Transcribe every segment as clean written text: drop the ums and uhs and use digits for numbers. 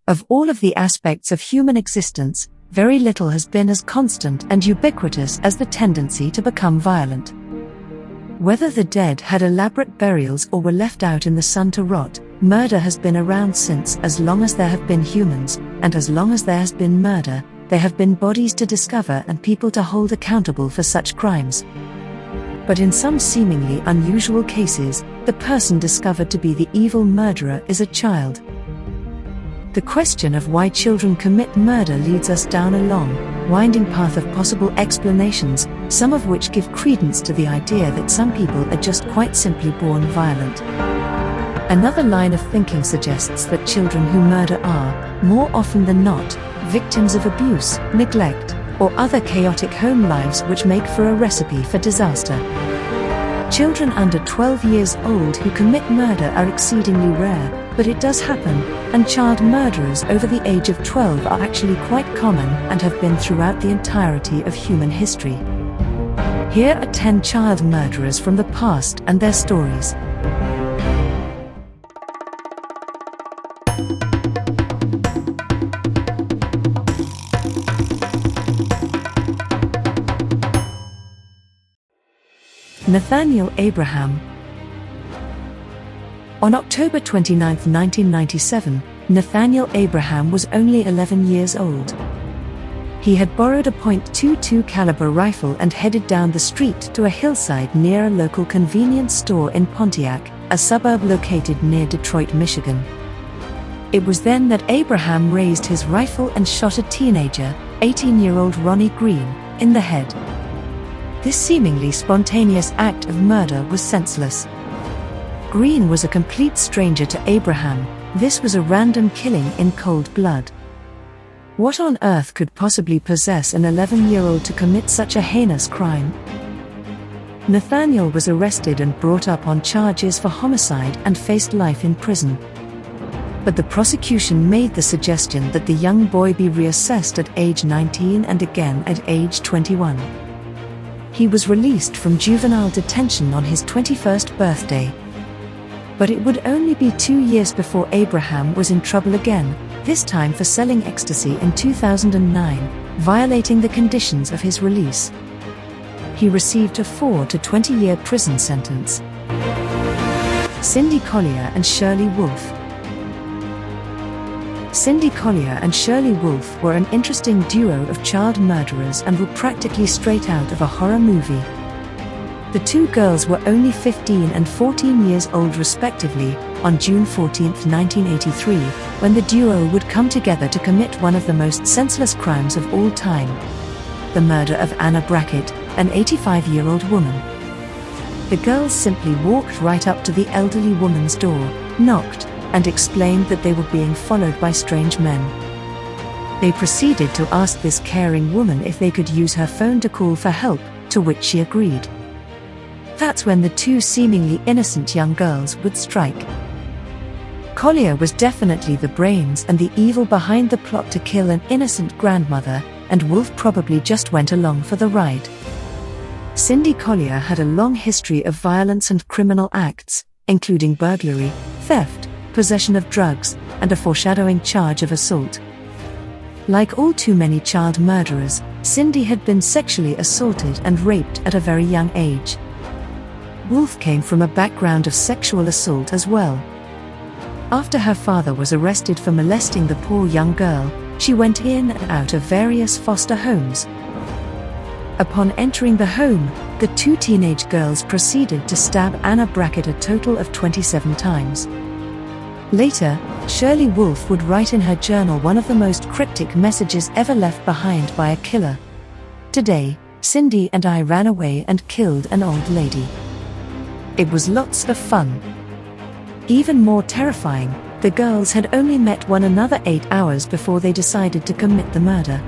Of all of the aspects of human existence, very little has been as constant and ubiquitous as the tendency to become violent. Whether the dead had elaborate burials or were left out in the sun to rot, murder has been around since as long as there have been humans, and as long as there has been murder, there have been bodies to discover and people to hold accountable for such crimes. But in some seemingly unusual cases, the person discovered to be the evil murderer is a child. The question of why children commit murder leads us down a long, winding path of possible explanations, some of which give credence to the idea that some people are just quite simply born violent. Another line of thinking suggests that children who murder are, more often than not, victims of abuse, neglect, or other chaotic home lives which make for a recipe for disaster. Children under 12 years old who commit murder are exceedingly rare, but it does happen, and child murderers over the age of 12 are actually quite common and have been throughout the entirety of human history. Here are 10 child murderers from the past and their stories. Nathaniel Abraham. On October 29, 1997, Nathaniel Abraham was only 11 years old. He had borrowed a .22 caliber rifle and headed down the street to a hillside near a local convenience store in Pontiac, a suburb located near Detroit, Michigan. It was then that Abraham raised his rifle and shot a teenager, 18-year-old Ronnie Green, in the head. This seemingly spontaneous act of murder was senseless. Green was a complete stranger to Abraham. This was a random killing in cold blood. What on earth could possibly possess an 11-year-old to commit such a heinous crime? Nathaniel was arrested and brought up on charges for homicide and faced life in prison. But the prosecution made the suggestion that the young boy be reassessed at age 19 and again at age 21. He was released from juvenile detention on his 21st birthday. But it would only be 2 years before Abraham was in trouble again, this time for selling ecstasy in 2009, violating the conditions of his release. He received a 4 to 20-year prison sentence. Cindy Collier and Shirley Wolfe. Cindy Collier and Shirley Wolfe were an interesting duo of child murderers and were practically straight out of a horror movie. The two girls were only 15 and 14 years old respectively, on June 14, 1983, when the duo would come together to commit one of the most senseless crimes of all time: the murder of Anna Brackett, an 85-year-old woman. The girls simply walked right up to the elderly woman's door, knocked, and explained that they were being followed by strange men. They proceeded to ask this caring woman if they could use her phone to call for help, to which she agreed. That's when the two seemingly innocent young girls would strike. Collier was definitely the brains and the evil behind the plot to kill an innocent grandmother, and Wolfe probably just went along for the ride. Cindy Collier had a long history of violence and criminal acts, including burglary, theft, possession of drugs, and a foreshadowing charge of assault. Like all too many child murderers, Cindy had been sexually assaulted and raped at a very young age. Wolfe came from a background of sexual assault as well. After her father was arrested for molesting the poor young girl, she went in and out of various foster homes. Upon entering the home, the two teenage girls proceeded to stab Anna Brackett a total of 27 times. Later, Shirley Wolfe would write in her journal one of the most cryptic messages ever left behind by a killer. "Today, Cindy and I ran away and killed an old lady. It was lots of fun." Even more terrifying, the girls had only met one another 8 hours before they decided to commit the murder.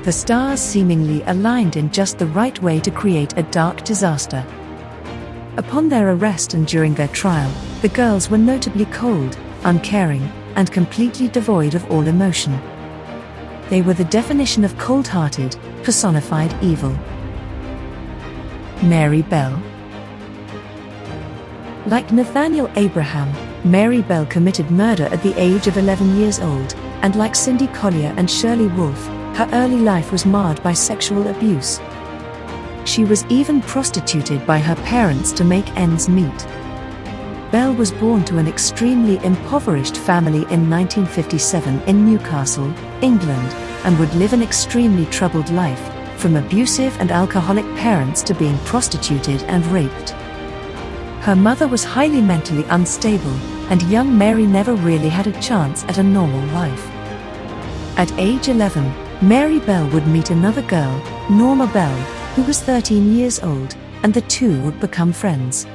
The stars seemingly aligned in just the right way to create a dark disaster. Upon their arrest and during their trial, the girls were notably cold, uncaring, and completely devoid of all emotion. They were the definition of cold-hearted, personified evil. Mary Bell. Like Nathaniel Abraham, Mary Bell committed murder at the age of 11 years old, and like Cindy Collier and Shirley Wolfe, her early life was marred by sexual abuse. She was even prostituted by her parents to make ends meet. Bell was born to an extremely impoverished family in 1957 in Newcastle, England, and would live an extremely troubled life, from abusive and alcoholic parents to being prostituted and raped. Her mother was highly mentally unstable, and young Mary never really had a chance at a normal life. At age 11, Mary Bell would meet another girl, Norma Bell, who was 13 years old, and the two would become friends.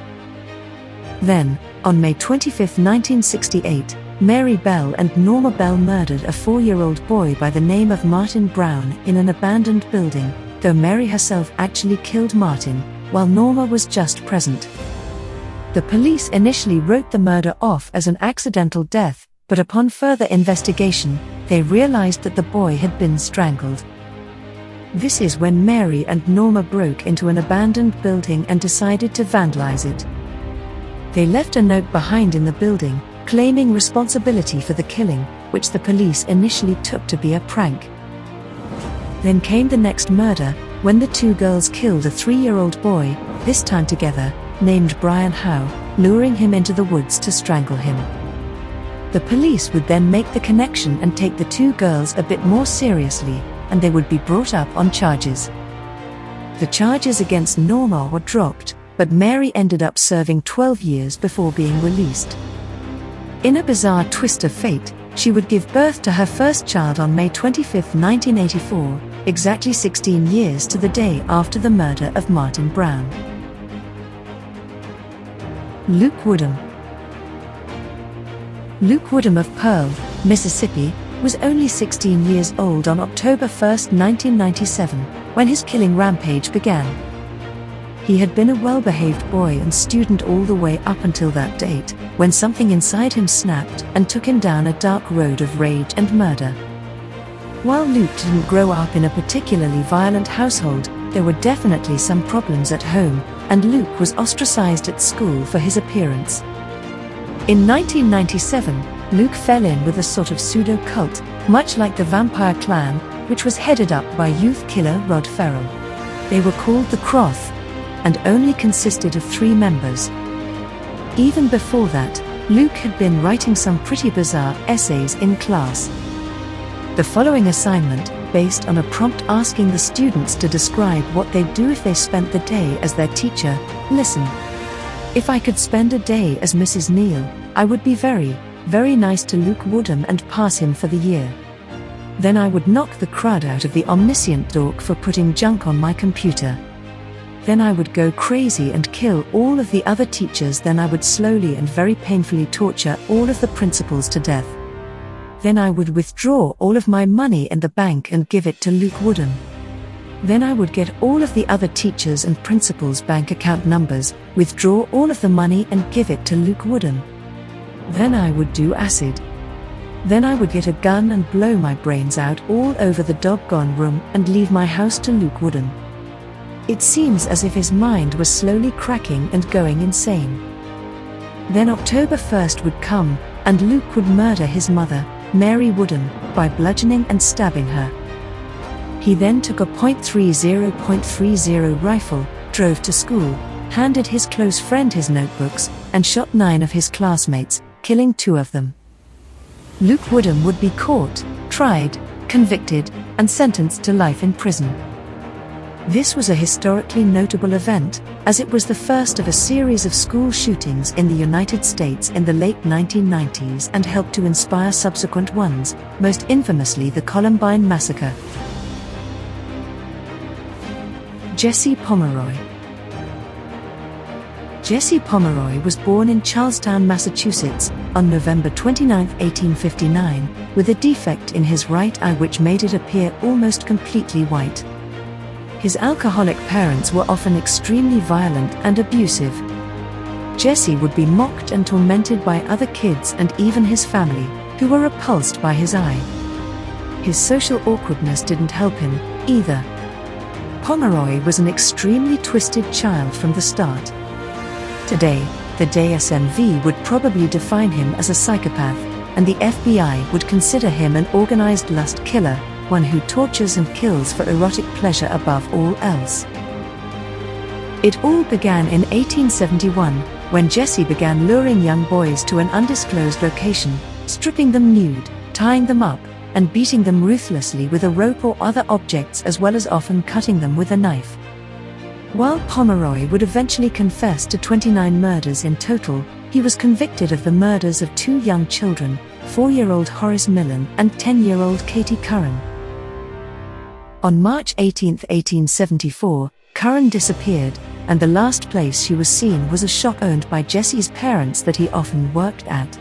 Then, on May 25, 1968, Mary Bell and Norma Bell murdered a 4-year-old boy by the name of Martin Brown in an abandoned building, though Mary herself actually killed Martin, while Norma was just present. The police initially wrote the murder off as an accidental death, but upon further investigation, they realized that the boy had been strangled. This is when Mary and Norma broke into an abandoned building and decided to vandalize it. They left a note behind in the building, claiming responsibility for the killing, which the police initially took to be a prank. Then came the next murder, when the two girls killed a 3-year-old boy, this time together, named Brian Howe, luring him into the woods to strangle him. The police would then make the connection and take the two girls a bit more seriously, and they would be brought up on charges. The charges against Norma were dropped, but Mary ended up serving 12 years before being released. In a bizarre twist of fate, she would give birth to her first child on May 25, 1984, exactly 16 years to the day after the murder of Martin Brown. Luke Woodham. Luke Woodham of Pearl, Mississippi, was only 16 years old on October 1, 1997, when his killing rampage began. He had been a well-behaved boy and student all the way up until that date, when something inside him snapped and took him down a dark road of rage and murder. While Luke didn't grow up in a particularly violent household, there were definitely some problems at home, and Luke was ostracized at school for his appearance. In 1997, Luke fell in with a sort of pseudo-cult, much like the Vampire Clan, which was headed up by youth killer Rod Ferrell. They were called the Croth, and only consisted of 3 members. Even before that, Luke had been writing some pretty bizarre essays in class. The following assignment, based on a prompt asking the students to describe what they'd do if they spent the day as their teacher, listen. If I could spend a day as Mrs. Neal, I would be very, very nice to Luke Woodham and pass him for the year. Then I would knock the crud out of the omniscient dork for putting junk on my computer. Then I would go crazy and kill all of the other teachers. Then I would slowly and very painfully torture all of the principals to death. Then I would withdraw all of my money in the bank and give it to Luke Woodham. Then I would get all of the other teachers' and principals' bank account numbers, withdraw all of the money and give it to Luke Woodham. Then I would do acid. Then I would get a gun and blow my brains out all over the doggone room and leave my house to Luke Woodham. It seems as if his mind was slowly cracking and going insane. Then October 1st would come, and Luke would murder his mother, Mary Woodham, by bludgeoning and stabbing her. He then took a .30 rifle, drove to school, handed his close friend his notebooks, and shot 9 of his classmates, killing 2 of them. Luke Woodham would be caught, tried, convicted, and sentenced to life in prison. This was a historically notable event, as it was the first of a series of school shootings in the United States in the late 1990s and helped to inspire subsequent ones, most infamously the Columbine Massacre. Jesse Pomeroy. Jesse Pomeroy was born in Charlestown, Massachusetts, on November 29, 1859, with a defect in his right eye which made it appear almost completely white. His alcoholic parents were often extremely violent and abusive. Jesse would be mocked and tormented by other kids and even his family, who were repulsed by his eye. His social awkwardness didn't help him, either. Pomeroy was an extremely twisted child from the start. Today, The DSMV would probably define him as a psychopath, and the FBI would consider him an organized lust killer, one who tortures and kills for erotic pleasure above all else. It all began in 1871, when Jesse began luring young boys to an undisclosed location, stripping them nude, tying them up, and beating them ruthlessly with a rope or other objects, as well as often cutting them with a knife. While Pomeroy would eventually confess to 29 murders in total, he was convicted of the murders of 2 young children, 4-year-old Horace Millen and 10-year-old Katie Curran. On March 18, 1874, Curran disappeared, and the last place she was seen was a shop owned by Jesse's parents that he often worked at.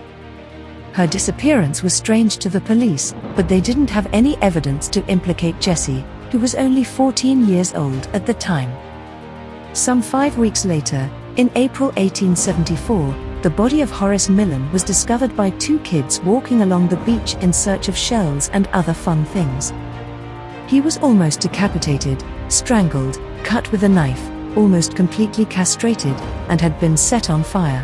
Her disappearance was strange to the police, but they didn't have any evidence to implicate Jesse, who was only 14 years old at the time. Some 5 weeks later, in April 1874, the body of Horace Millen was discovered by 2 kids walking along the beach in search of shells and other fun things. He was almost decapitated, strangled, cut with a knife, almost completely castrated, and had been set on fire.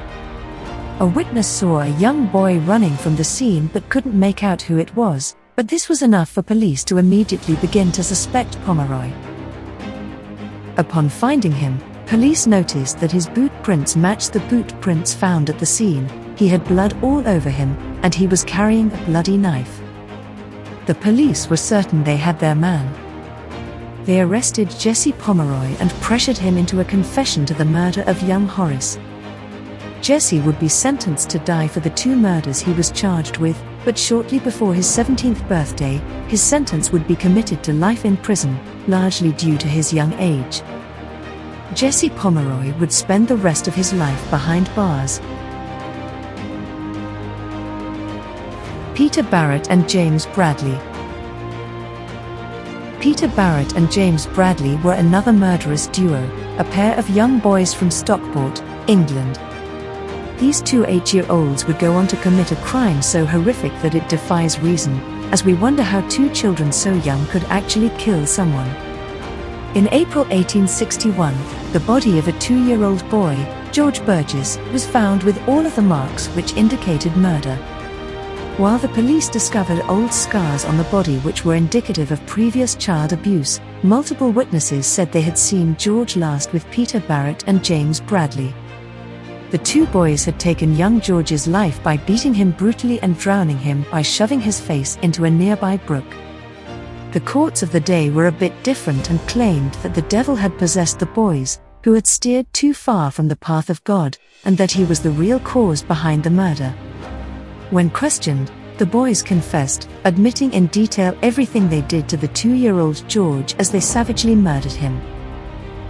A witness saw a young boy running from the scene but couldn't make out who it was, but this was enough for police to immediately begin to suspect Pomeroy. Upon finding him, police noticed that his boot prints matched the boot prints found at the scene. He had blood all over him, and he was carrying a bloody knife. The police were certain they had their man. They arrested Jesse Pomeroy and pressured him into a confession to the murder of young Horace. Jesse would be sentenced to die for the 2 murders he was charged with, but shortly before his 17th birthday, his sentence would be commuted to life in prison, largely due to his young age. Jesse Pomeroy would spend the rest of his life behind bars. Peter Barrett and James Bradley. Peter Barrett and James Bradley were another murderous duo, a pair of young boys from Stockport, England. These 2 8-year-olds would go on to commit a crime so horrific that it defies reason, as we wonder how 2 children so young could actually kill someone. In April 1861, the body of a 2-year-old boy, George Burgess, was found with all of the marks which indicated murder. While the police discovered old scars on the body which were indicative of previous child abuse, multiple witnesses said they had seen George last with Peter Barrett and James Bradley. The 2 boys had taken young George's life by beating him brutally and drowning him by shoving his face into a nearby brook. The courts of the day were a bit different and claimed that the devil had possessed the boys, who had steered too far from the path of God, and that he was the real cause behind the murder. When questioned, the boys confessed, admitting in detail everything they did to the 2-year-old George as they savagely murdered him.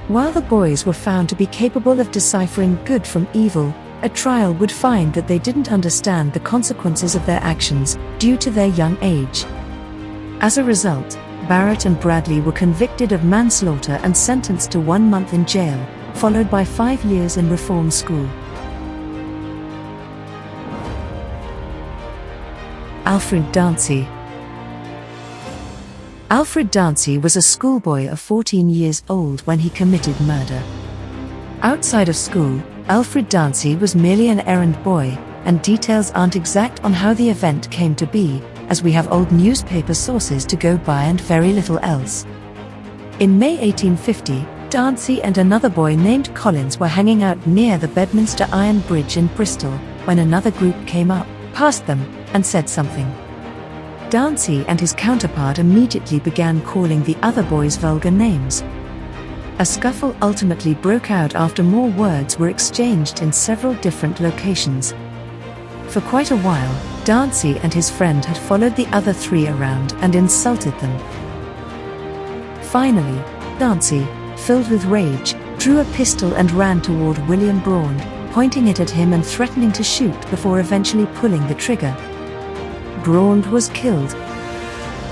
While the boys were found to be capable of deciphering good from evil, a trial would find that they didn't understand the consequences of their actions due to their young age. As a result, Barrett and Bradley were convicted of manslaughter and sentenced to 1 month in jail, followed by 5 years in reform school. Alfred Dancy. Alfred Dancy was a schoolboy of 14 years old when he committed murder. Outside of school, Alfred Dancy was merely an errand boy, and details aren't exact on how the event came to be, as we have old newspaper sources to go by and very little else. In May 1850, Dancy and another boy named Collins were hanging out near the Bedminster Iron Bridge in Bristol, when another group came up, passed them, and said something. Dancy and his counterpart immediately began calling the other boys vulgar names. A scuffle ultimately broke out after more words were exchanged in several different locations. For quite a while, Dancy and his friend had followed the other 3 around and insulted them. Finally, Dancy, filled with rage, drew a pistol and ran toward William Braund, pointing it at him and threatening to shoot before eventually pulling the trigger. Braund was killed.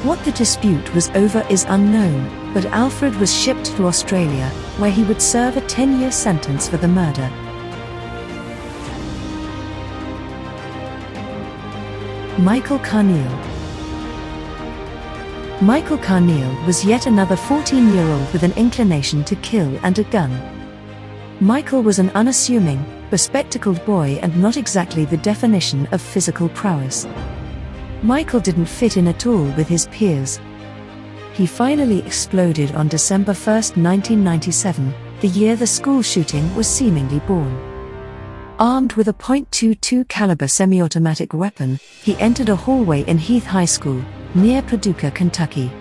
What the dispute was over is unknown, but Alfred was shipped to Australia, where he would serve a 10-year sentence for the murder. Michael Carneal. Michael Carneal was yet another 14-year-old with an inclination to kill and a gun. Michael was an unassuming, bespectacled boy and not exactly the definition of physical prowess. Michael didn't fit in at all with his peers. He finally exploded on December 1, 1997, the year the school shooting was seemingly born. Armed with a .22 caliber semi-automatic weapon, he entered a hallway in Heath High School, near Paducah, Kentucky.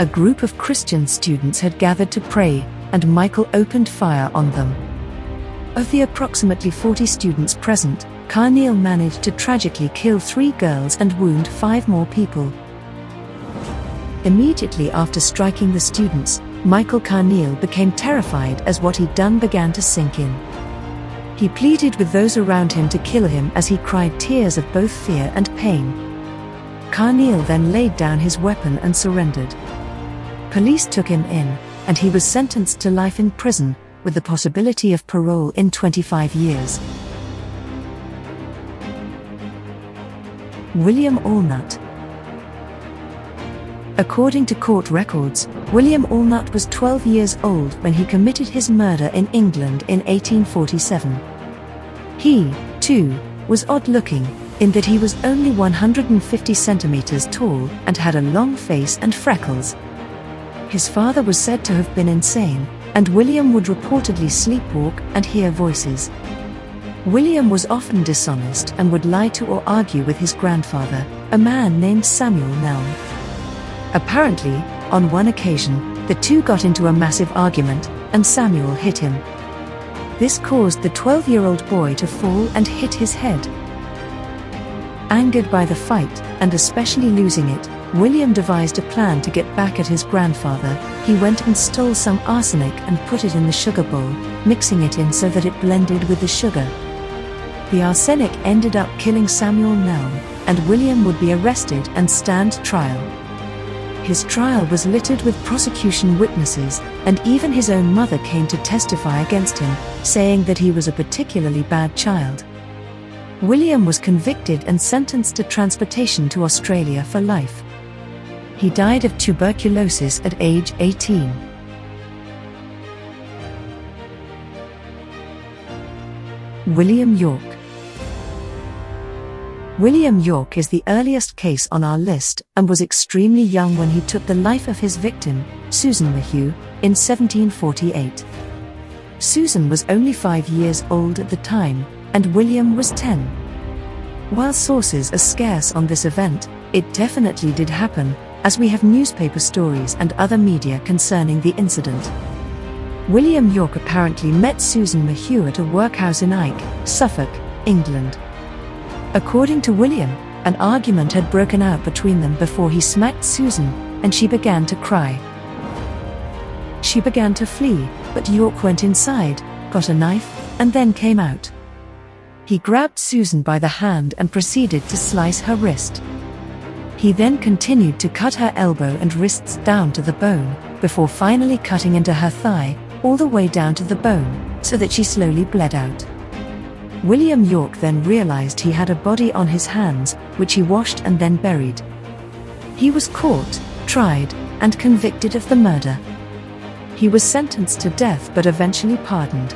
A group of Christian students had gathered to pray, and Michael opened fire on them. Of the approximately 40 students present, Carneal managed to tragically kill 3 girls and wound 5 more people. Immediately after striking the students, Michael Carneal became terrified as what he'd done began to sink in. He pleaded with those around him to kill him as he cried tears of both fear and pain. Carneal then laid down his weapon and surrendered. Police took him in, and he was sentenced to life in prison, with the possibility of parole in 25 years. William Allnut. According to court records, William Allnut was 12 years old when he committed his murder in England in 1847. He, too, was odd-looking, in that he was only 150 centimeters tall and had a long face and freckles. His father was said to have been insane, and William would reportedly sleepwalk and hear voices. William was often dishonest and would lie to or argue with his grandfather, a man named Samuel Nelm. Apparently, on one occasion, the two got into a massive argument, and Samuel hit him. This caused the 12-year-old boy to fall and hit his head. Angered by the fight, and especially losing it, William devised a plan to get back at his grandfather. He went and stole some arsenic and put it in the sugar bowl, mixing it in so that it blended with the sugar. The arsenic ended up killing Samuel Nelm, and William would be arrested and stand trial. His trial was littered with prosecution witnesses, and even his own mother came to testify against him, saying that he was a particularly bad child. William was convicted and sentenced to transportation to Australia for life. He died of tuberculosis at age 18. William York. William York is the earliest case on our list and was extremely young when he took the life of his victim, Susan Mayhew, in 1748. Susan was only 5 years old at the time, and William was 10. While sources are scarce on this event, it definitely did happen, as we have newspaper stories and other media concerning the incident. William York apparently met Susan Mayhew at a workhouse in Ike, Suffolk, England. According to William, an argument had broken out between them before he smacked Susan, and she began to cry. She began to flee, but York went inside, got a knife, and then came out. He grabbed Susan by the hand and proceeded to slice her wrist. He then continued to cut her elbow and wrists down to the bone, before finally cutting into her thigh, all the way down to the bone, so that she slowly bled out. William York then realized he had a body on his hands, which he washed and then buried. He was caught, tried, and convicted of the murder. He was sentenced to death but eventually pardoned.